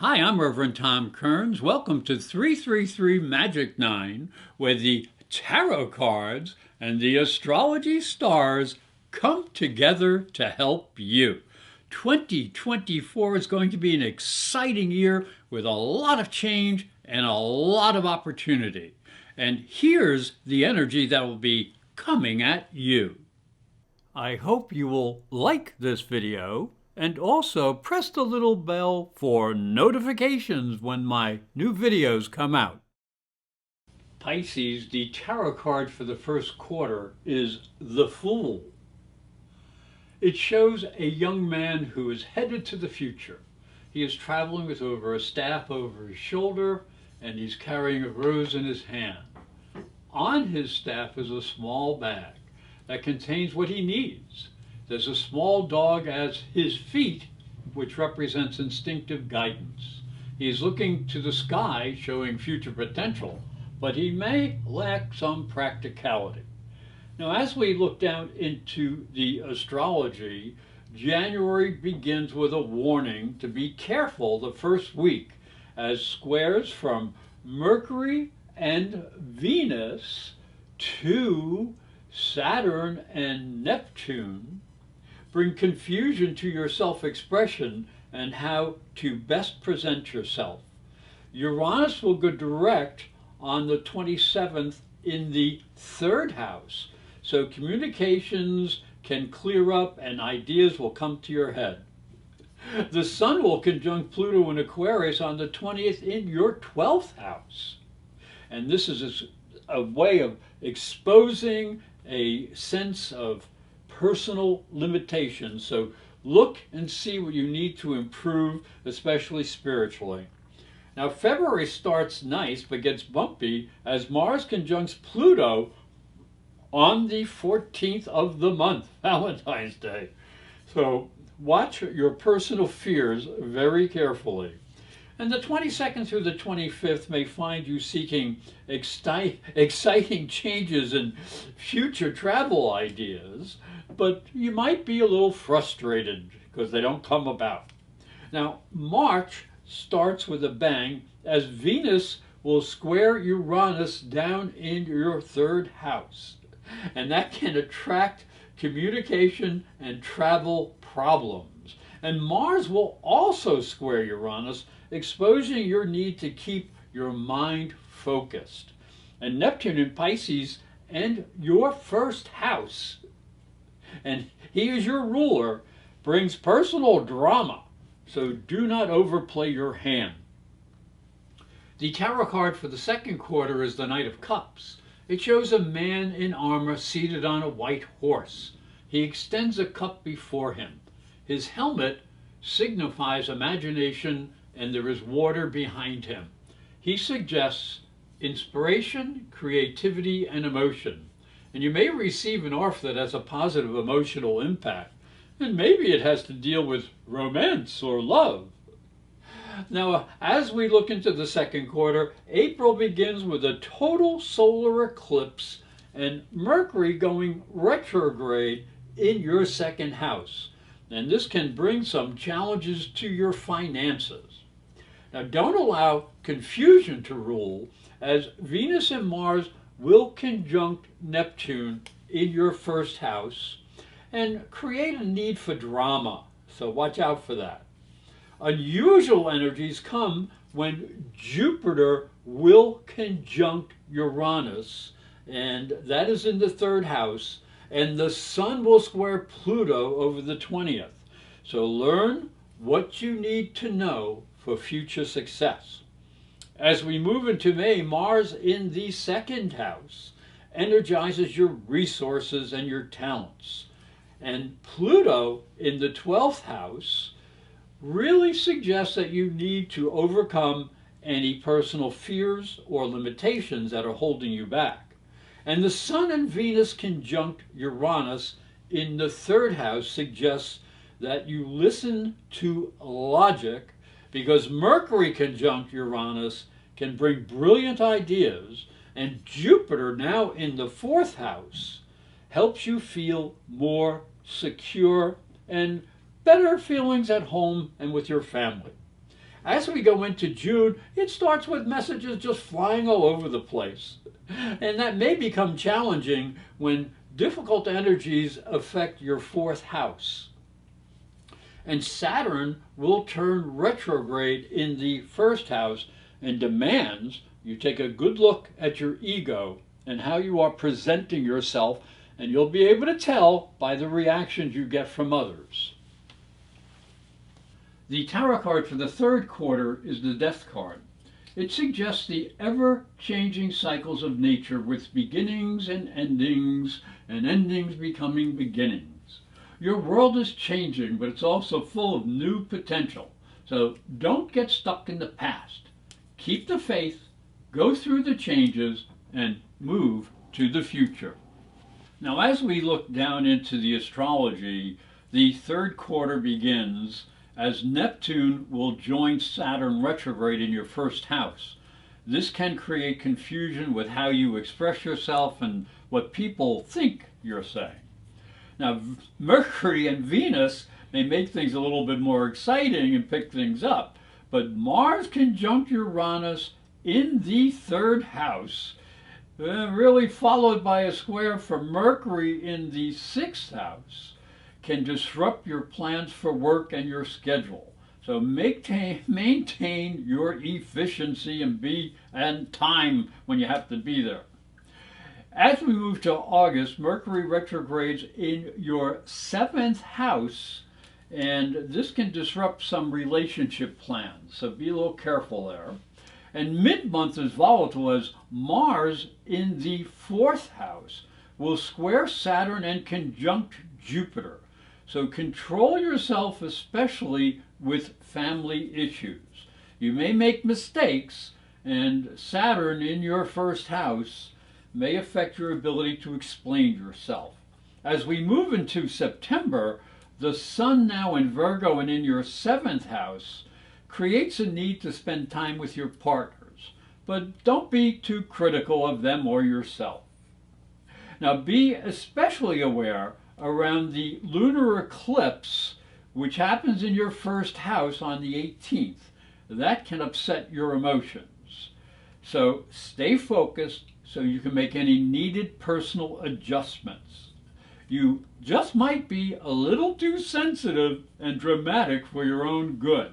Hi, I'm Reverend Tom Kearns. Welcome to 333 Magic 9, where the tarot cards and the astrology stars come together to help you. 2024 is going to be an exciting year with a lot of change and a lot of opportunity. And here's the energy that will be coming at you. I hope you will like this video and also press the little bell for notifications when my new videos come out. Pisces, the tarot card for the first quarter is the Fool. It shows a young man who is headed to the future. He is traveling with a staff over his shoulder, and he's carrying a rose in his hand. On his staff is a small bag that contains what he needs. There's a small dog at his feet, which represents instinctive guidance. He is looking to the sky, showing future potential, but he may lack some practicality. Now, as we look down into the astrology, January begins with a warning to be careful the first week, as squares from Mercury and Venus to Saturn and Neptune bring confusion to your self-expression and how to best present yourself. Uranus will go direct on the 27th in the third house, so communications can clear up and ideas will come to your head. The Sun will conjunct Pluto in Aquarius on the 20th in your 12th house. And this is a way of exposing a sense of personal limitations. So look and see what you need to improve, especially spiritually. Now, February starts nice but gets bumpy as Mars conjuncts Pluto on the 14th of the month, Valentine's Day. So watch your personal fears very carefully. And the 22nd through the 25th may find you seeking exciting changes and future travel ideas, but you might be a little frustrated because they don't come about. Now, March starts with a bang as Venus will square Uranus down in your third house. And that can attract communication and travel problems. And Mars will also square Uranus, exposing your need to keep your mind focused. And Neptune in Pisces and your first house, and he is your ruler, brings personal drama, so do not overplay your hand. The tarot card for the second quarter is the Knight of Cups. It shows a man in armor seated on a white horse. He extends a cup before him. His helmet signifies imagination, and there is water behind him. He suggests inspiration, creativity, and emotion. And you may receive an offer that has a positive emotional impact. And maybe it has to deal with romance or love. Now, as we look into the second quarter, April begins with a total solar eclipse and Mercury going retrograde in your second house. And this can bring some challenges to your finances. Now, don't allow confusion to rule, as Venus and Mars will conjunct Neptune in your first house and create a need for drama. So watch out for that. Unusual energies come when Jupiter will conjunct Uranus, and that is in the third house, and the Sun will square Pluto over the 20th. So learn what you need to know for future success. As we move into May, Mars in the second house energizes your resources and your talents. And Pluto in the 12th house really suggests that you need to overcome any personal fears or limitations that are holding you back. And the Sun and Venus conjunct Uranus in the third house suggests that you listen to logic, because Mercury conjunct Uranus can bring brilliant ideas, and Jupiter, now in the fourth house, helps you feel more secure and better feelings at home and with your family. As we go into June, it starts with messages just flying all over the place. And that may become challenging when difficult energies affect your fourth house. And Saturn will turn retrograde in the first house and demands you take a good look at your ego and how you are presenting yourself, and you'll be able to tell by the reactions you get from others. The tarot card for the third quarter is the Death card. It suggests the ever-changing cycles of nature with beginnings and endings becoming beginnings. Your world is changing, but it's also full of new potential. So don't get stuck in the past. Keep the faith, go through the changes, and move to the future. Now, as we look down into the astrology, the third quarter begins as Neptune will join Saturn retrograde in your first house. This can create confusion with how you express yourself and what people think you're saying. Now, Mercury and Venus may make things a little bit more exciting and pick things up, but Mars conjunct Uranus in the third house, really followed by a square from Mercury in the sixth house, can disrupt your plans for work and your schedule. So maintain your efficiency and time when you have to be there. As we move to August, Mercury retrogrades in your seventh house, and this can disrupt some relationship plans, so be a little careful there. And mid-month is volatile as Mars in the fourth house will square Saturn and conjunct Jupiter. So control yourself, especially with family issues. You may make mistakes, and Saturn in your first house may affect your ability to explain yourself. As we move into September, the Sun now in Virgo and in your seventh house creates a need to spend time with your partners, but don't be too critical of them or yourself. Now, be especially aware around the lunar eclipse, which happens in your first house on the 18th. That can upset your emotions. So stay focused so you can make any needed personal adjustments. You just might be a little too sensitive and dramatic for your own good.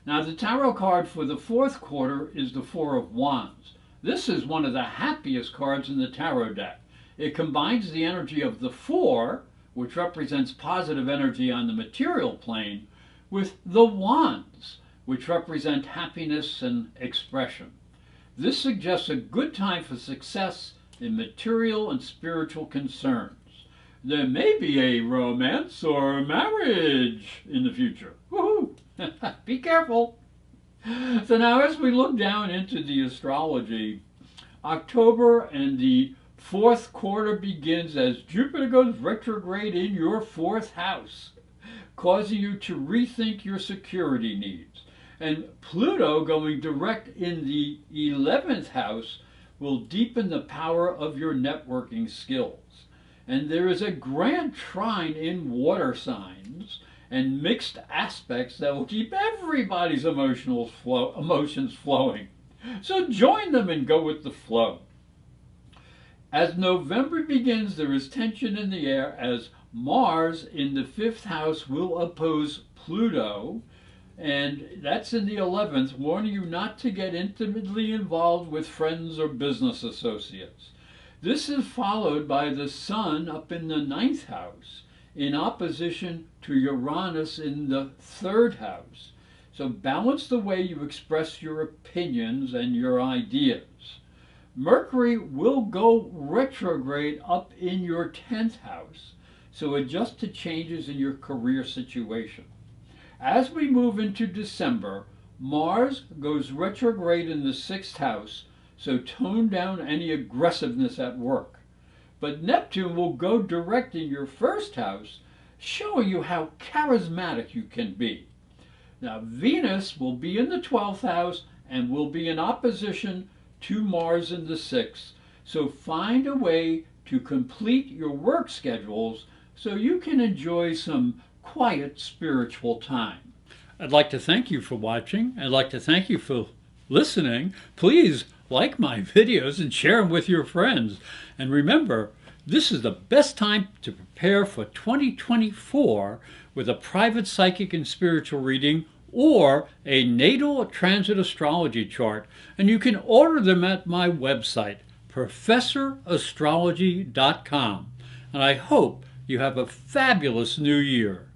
Now, the tarot card for the fourth quarter is the Four of Wands. This is one of the happiest cards in the tarot deck. It combines the energy of the Four, which represents positive energy on the material plane, with the Wands, which represent happiness and expression. This suggests a good time for success in material and spiritual concerns. There may be a romance or marriage in the future. Woohoo! Be careful. So now as we look down into the astrology, October and the fourth quarter begins as Jupiter goes retrograde in your fourth house, causing you to rethink your security needs. And Pluto going direct in the 11th house will deepen the power of your networking skills. And there is a grand trine in water signs and mixed aspects that will keep everybody's emotions flowing. So join them and go with the flow. As November begins, there is tension in the air as Mars in the fifth house will oppose Pluto, and that's in the 11th, warning you not to get intimately involved with friends or business associates. This is followed by the Sun up in the 9th house in opposition to Uranus in the 3rd house. So balance the way you express your opinions and your ideas. Mercury will go retrograde up in your 10th house, so adjust to changes in your career situation. As we move into December, Mars goes retrograde in the 6th house, so tone down any aggressiveness at work. But Neptune will go direct in your 1st house, showing you how charismatic you can be. Now, Venus will be in the 12th house and will be in opposition to Mars in the 6th, so find a way to complete your work schedules so you can enjoy some quiet spiritual time. I'd like to thank you for watching. I'd like to thank you for listening. Please like my videos and share them with your friends. And remember, this is the best time to prepare for 2024 with a private psychic and spiritual reading or a natal transit astrology chart. And you can order them at my website, professorastrology.com. And I hope you have a fabulous new year.